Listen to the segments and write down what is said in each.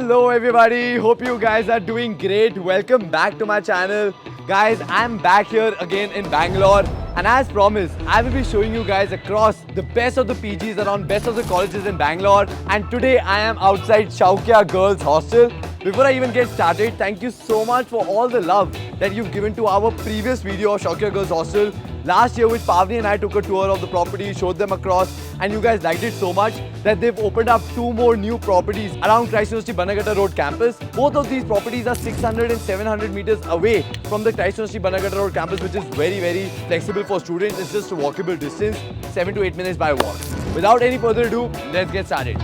Hello everybody, hope you guys are doing great. Welcome back to my channel. Guys, I'm back here again in Bangalore, and as promised, I will be showing you guys across the best of the PGs around best of the colleges in Bangalore. And today I am outside Soukhya Girls Hostel. Before I even get started, thank you so much for all the love that you've given to our previous video of Soukhya Girls Hostel. Last year with Pavni and I took a tour of the property, showed them across, and you guys liked it so much that they've opened up 2 more new properties around Christ University Bannerghatta Road campus. Both of these properties are 600 and 700 meters away from the Christ University Bannerghatta Road campus, which is very flexible for students. It's just a walkable distance, 7 to 8 minutes by walk. Without any further ado, let's get started.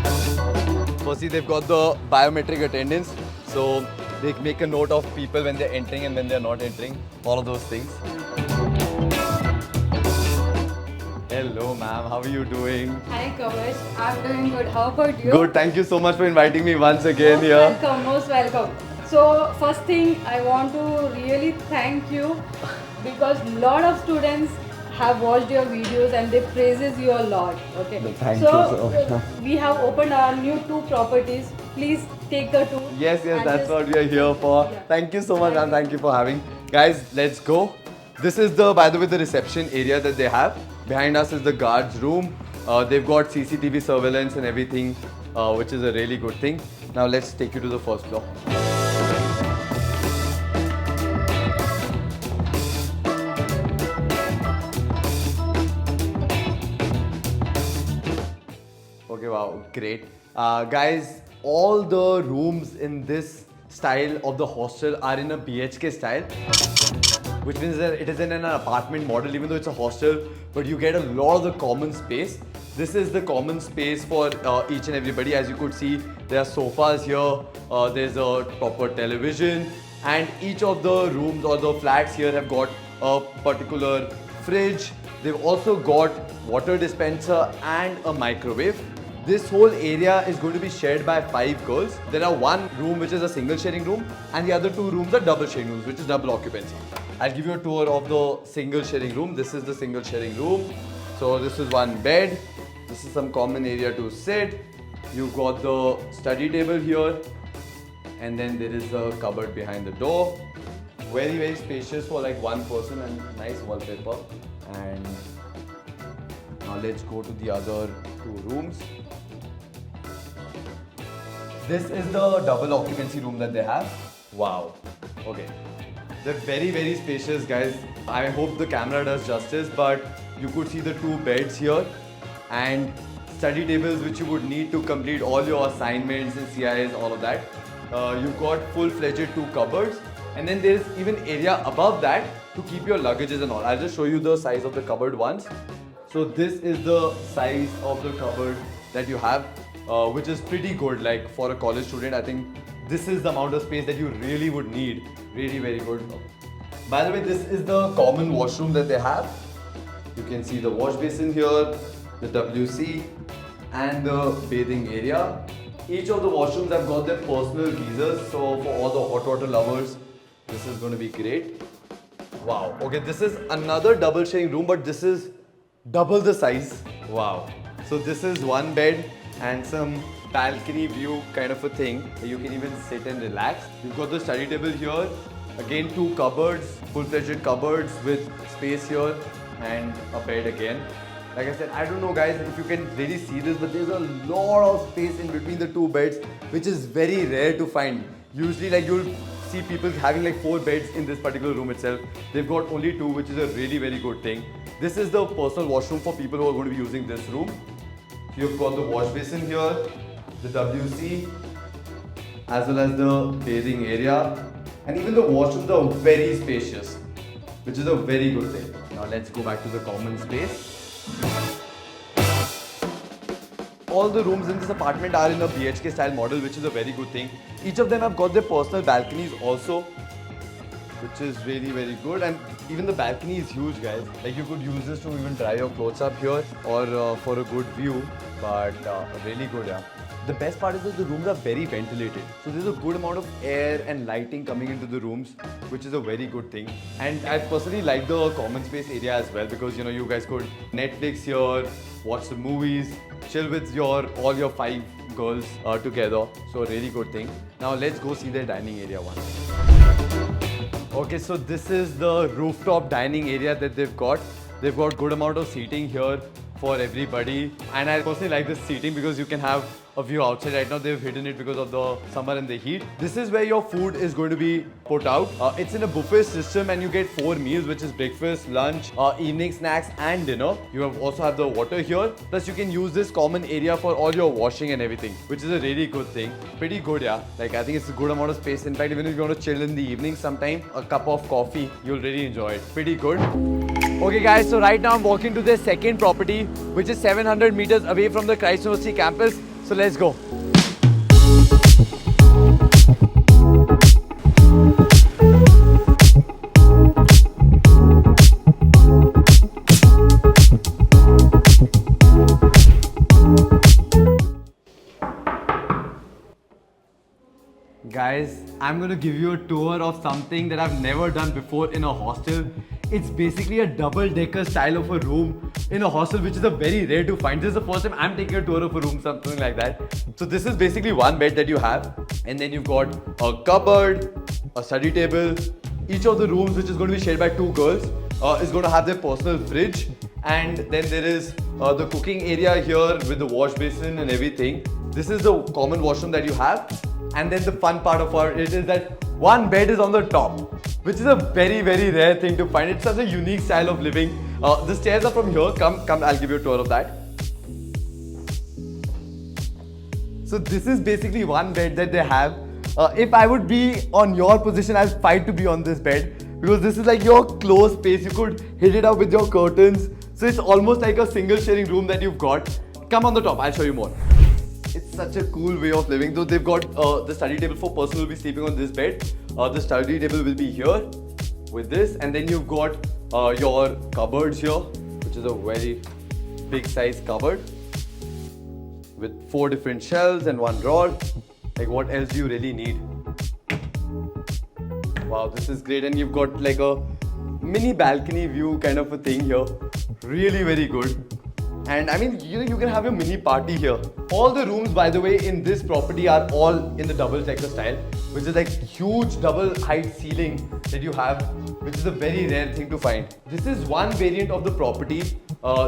Firstly, they've got the biometric attendance, so they make a note of people when they're entering and when they're not entering, all of those things. Hello ma'am, how are you doing? Hi Kavach, I'm doing good. How about you? Good, thank you so much for inviting me once again here. Most welcome. So first thing, I want to really thank you because a lot of students have watched your videos and they praises you a lot. Okay. Thank you so much. We have opened our new 2 properties. Please take the tour. Yes, that's what we are here for. Yeah. Thank you so much and thank you for having. Guys, let's go. This is by the way, the reception area that they have. Behind us is the guards room. They've got CCTV surveillance and everything, which is a really good thing. Now let's take you to the first floor. Okay, wow, great. Guys, all the rooms in this style of the hostel are in a BHK style, which means that it is in an apartment model, even though it's a hostel, but you get a lot of the common space. This is the common space for each and everybody. As you could see, there are sofas here, there's a proper television, and each of the rooms or the flats here have got a particular fridge. They've also got water dispenser and a microwave. This whole area is going to be shared by 5 girls. There are 1 room which is a single sharing room, and the other 2 rooms are double sharing rooms, which is double occupancy. I'll give you a tour of the single sharing room. This is the single sharing room. So this is 1 bed. This is some common area to sit. You've got the study table here, and then there is a cupboard behind the door. Very spacious for like 1 person, and nice wallpaper. And now let's go to the other 2 rooms. This is the double occupancy room that they have. Wow. Okay. They're very spacious, guys. I hope the camera does justice, but you could see the 2 beds here and study tables which you would need to complete all your assignments and CIs, all of that. You've got full-fledged 2 cupboards, and then there's even area above that to keep your luggages and all. I'll just show you the size of the cupboard once. So this is the size of the cupboard that you have, which is pretty good. Like for a college student, I think this is the amount of space that you really would need. Really very good. By the way, this is the common washroom that they have. You can see the wash basin here, the WC, and the bathing area. Each of the washrooms have got their personal geysers, so for all the hot water lovers, this is going to be great. Wow. Okay, this is another double sharing room, but this is double the size. Wow. So this is 1 bed and some balcony view kind of a thing. You can even sit and relax. You've got the study table here. Again, 2 cupboards, full-fledged cupboards with space here and a bed again. Like I said, I don't know guys if you can really see this, but there's a lot of space in between the 2 beds, which is very rare to find. Usually like you'll see people having like 4 beds in this particular room itself. They've got only 2, which is a really very good thing. This is the personal washroom for people who are going to be using this room. You've got the wash basin here, the WC, as well as the bathing area, and even the washrooms are very spacious, which is a very good thing. Now let's go back to the common space. All the rooms in this apartment are in a BHK style model, which is a very good thing. Each of them have got their personal balconies also, which is really very good. And even the balcony is huge, guys. Like you could use this to even dry your clothes up here or for a good view, but really good, yeah. The best part is that the rooms are very ventilated. So there's a good amount of air and lighting coming into the rooms, which is a very good thing. And I personally like the common space area as well because, you know, you guys could Netflix here, watch some movies, chill with all your 5 girls together. So really good thing. Now let's go see their dining area once. Okay, so this is the rooftop dining area that they've got. They've got good amount of seating here for everybody. And I personally like this seating because you can have a view outside. Right now they've hidden it because of the summer and the heat. This is where your food is going to be put out. It's in a buffet system and you get 4 meals, which is breakfast, lunch, evening snacks and dinner. You also have the water here. Plus you can use this common area for all your washing and everything, which is a really good thing. Pretty good, yeah. Like I think it's a good amount of space. In fact, even if you want to chill in the evening sometime, a cup of coffee, you'll really enjoy it. Pretty good. Okay guys, so right now I'm walking to their second property, which is 700 meters away from the Christ University campus. So let's go. Guys, I'm going to give you a tour of something that I've never done before in a hostel. It's basically a double-decker style of a room in a hostel, which is a very rare to find. This is the first time I'm taking a tour of a room, something like that. So this is basically one bed that you have, and then you've got a cupboard, a study table. Each of the rooms, which is going to be shared by 2 girls, is going to have their personal fridge, and then there is the cooking area here with the wash basin and everything. This is the common washroom that you have, and then the fun part of it is that one bed is on the top, which is a very, very rare thing to find. It's such a unique style of living. The stairs are from here. Come, I'll give you a tour of that. So this is basically one bed that they have. If I would be on your position, I'd fight to be on this bed because this is like your closed space. You could hit it up with your curtains. So it's almost like a single sharing room that you've got. Come on the top, I'll show you more. It's such a cool way of living. Though they've got the study table for person who will be sleeping on this bed. The study table will be here with this, and then you've got your cupboards here, which is a very big size cupboard with 4 different shelves and 1 drawer. Like what else do you really need? Wow, this is great. And you've got like a mini balcony view kind of a thing here. Really very good. And I mean, you can have a mini party here. All the rooms, by the way, in this property are all in the double-decker style, which is like huge double height ceiling that you have, which is a very rare thing to find. This is one variant of the property.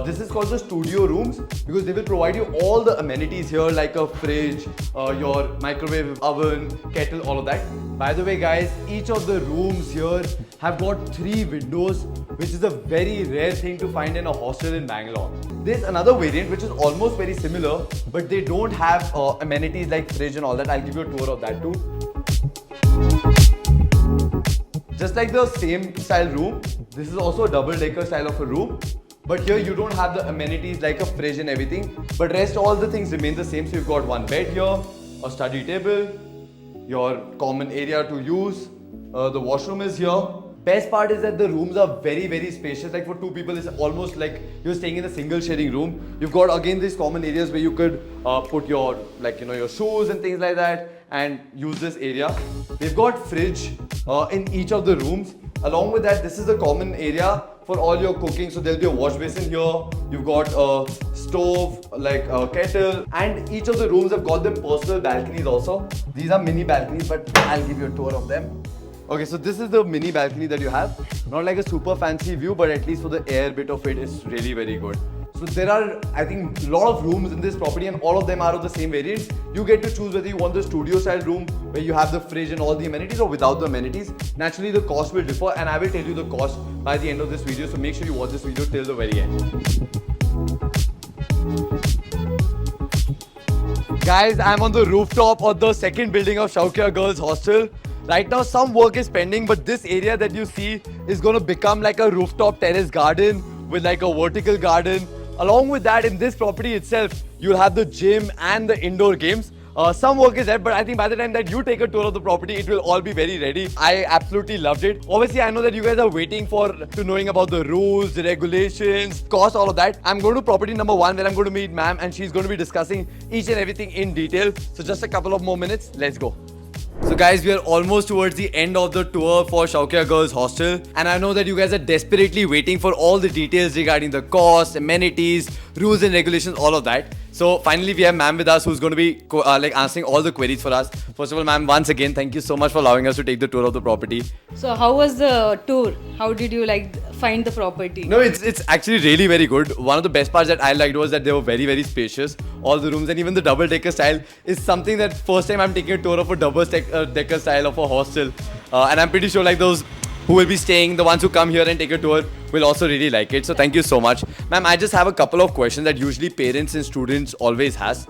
This is called the studio rooms because they will provide you all the amenities here like a fridge, your microwave oven, kettle, all of that. By the way guys, each of the rooms here have got 3 windows, which is a very rare thing to find in a hostel in Bangalore. There's another variant which is almost very similar, but they don't have amenities like fridge and all that. I'll give you a tour of that too. Just like the same style room, this is also a double-decker style of a room. But here you don't have the amenities like a fridge and everything. But rest all the things remain the same. So you've got 1 bed here, a study table, your common area to use, the washroom is here. Best part is that the rooms are very, very spacious. Like for 2 people, it's almost like you're staying in a single sharing room. You've got again these common areas where you could put your your shoes and things like that and use this area. They've got fridge in each of the rooms. Along with that, this is a common area for all your cooking. So there'll be a wash basin here. You've got a stove, like a kettle, and each of the rooms have got their personal balconies also. These are mini balconies, but I'll give you a tour of them. Okay, so this is the mini balcony that you have. Not like a super fancy view, but at least for the air bit of it, it's really very good. So there are, I think, a lot of rooms in this property and all of them are of the same variant. You get to choose whether you want the studio style room where you have the fridge and all the amenities or without the amenities. Naturally, the cost will differ and I will tell you the cost by the end of this video. So make sure you watch this video till the very end. Guys, I'm on the rooftop of the second building of Soukhya Girls Hostel. Right now, some work is pending, but this area that you see is going to become like a rooftop terrace garden with like a vertical garden. Along with that, in this property itself, you'll have the gym and the indoor games. Some work is there, but I think by the time that you take a tour of the property, it will all be very ready. I absolutely loved it. Obviously, I know that you guys are waiting to knowing about the rules, the regulations, cost, all of that. I'm going to property number 1 where I'm going to meet ma'am and she's going to be discussing each and everything in detail. So just a couple of more minutes. Let's go. So guys, we are almost towards the end of the tour for Soukhya Girls Hostel, and I know that you guys are desperately waiting for all the details regarding the cost, amenities, rules and regulations, all of that. So finally we have ma'am with us who's going to be answering all the queries for us. First of all, ma'am, once again, thank you so much for allowing us to take the tour of the property. So how was the tour? How did you find the property? No, it's actually really very good. One of the best parts that I liked was that they were very, very spacious. All the rooms and even the double-decker style is something that first time I'm taking a tour of a double-decker style of a hostel. And I'm pretty sure like those who will be staying, the ones who come here and take a tour will also really like it. So thank you so much. Ma'am, I just have a couple of questions that usually parents and students always has.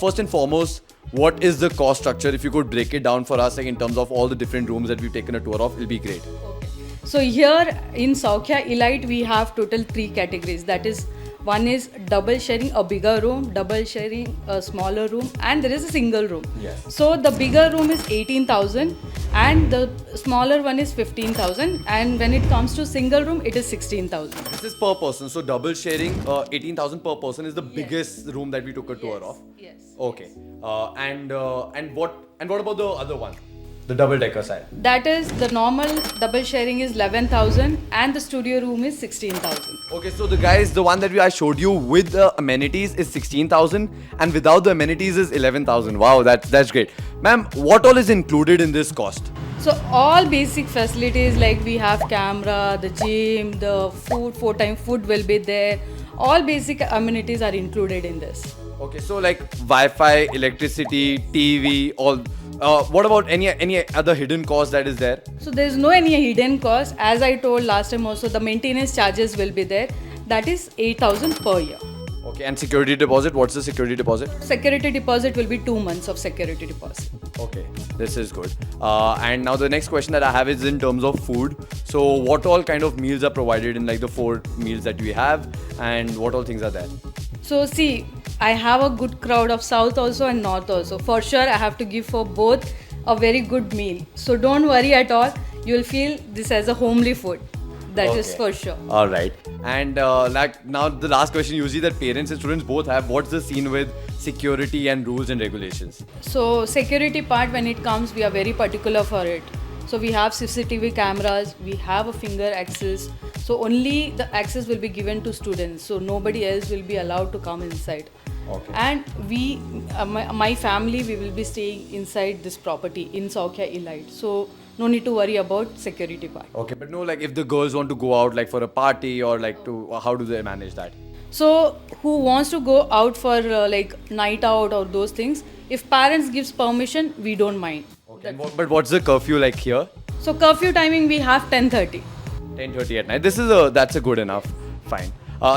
First and foremost, what is the cost structure? If you could break it down for us, like in terms of all the different rooms that we've taken a tour of, it'll be great. Okay. So here in Soukhya Elite, we have total 3 categories. That is, one is double sharing a bigger room, double sharing a smaller room, and there is a single room. Yes. So the bigger room is 18,000 and the smaller one is 15,000, and when it comes to single room, it is 16,000. This is per person. So double sharing, 18,000 per person is the biggest room that we took a tour of. Yes. Okay. And what about the other one? The double-decker side. That is, the normal double sharing is 11,000 and the studio room is 16,000. Okay, so the one that I showed you with the amenities is 16,000 and without the amenities is 11,000. Wow, that's great. Ma'am, what all is included in this cost? So all basic facilities like we have camera, the gym, the food, 4-time food will be there. All basic amenities are included in this. Okay, so like Wi-Fi, electricity, TV, all. What about any other hidden cost that is there? So there is no any hidden cost. As I told last time also, the maintenance charges will be there. That is 8,000 per year. Okay, and security deposit? What's the security deposit? Security deposit will be 2 months of security deposit. Okay, this is good. And now the next question that I have is in terms of food. So what all kind of meals are provided in like the 4 meals that we have, and what all things are there? So see, I have a good crowd of South also and North also. For sure, I have to give for both a very good meal. So don't worry at all. You will feel this as a homely food. That is for sure. All right. And like now the last question usually that parents and students both have. What's the scene with security and rules and regulations? So security part, when it comes, we are very particular for it. So we have CCTV cameras, we have a finger access. So only the access will be given to students. So nobody else will be allowed to come inside. Okay. And we, my family, we will be staying inside this property in Soukhya Elite. So no need to worry about security part. Okay, but no, like if the girls want to go out like for a party or like to, how do they manage that? So who wants to go out for like night out or those things, if parents gives permission, we don't mind. Okay. But what's the curfew like here? So curfew timing we have 10:30. 10:30 at night. That's a good enough. Fine.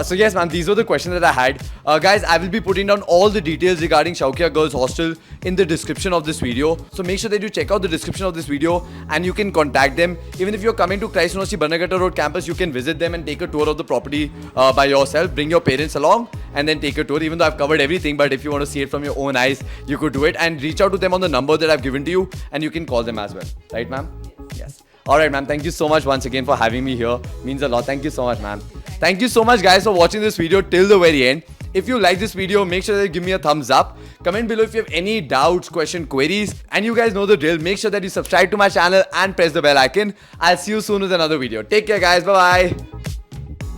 So yes, ma'am, these were the questions that I had. Guys, I will be putting down all the details regarding Soukhya Girls Hostel in the description of this video. So make sure that you check out the description of this video and you can contact them. Even if you're coming to Christ University Bannerghatta Road campus, you can visit them and take a tour of the property by yourself. Bring your parents along and then take a tour. Even though I've covered everything, but if you want to see it from your own eyes, you could do it. And reach out to them on the number that I've given to you and you can call them as well. Right, ma'am? Yes. Alright, ma'am. Thank you so much once again for having me here. Means a lot. Thank you so much, ma'am. Thank you so much, guys, for watching this video till the very end. If you like this video, make sure that you give me a thumbs up. Comment below if you have any doubts, questions, queries. And you guys know the drill. Make sure that you subscribe to my channel and press the bell icon. I'll see you soon with another video. Take care, guys. Bye-bye.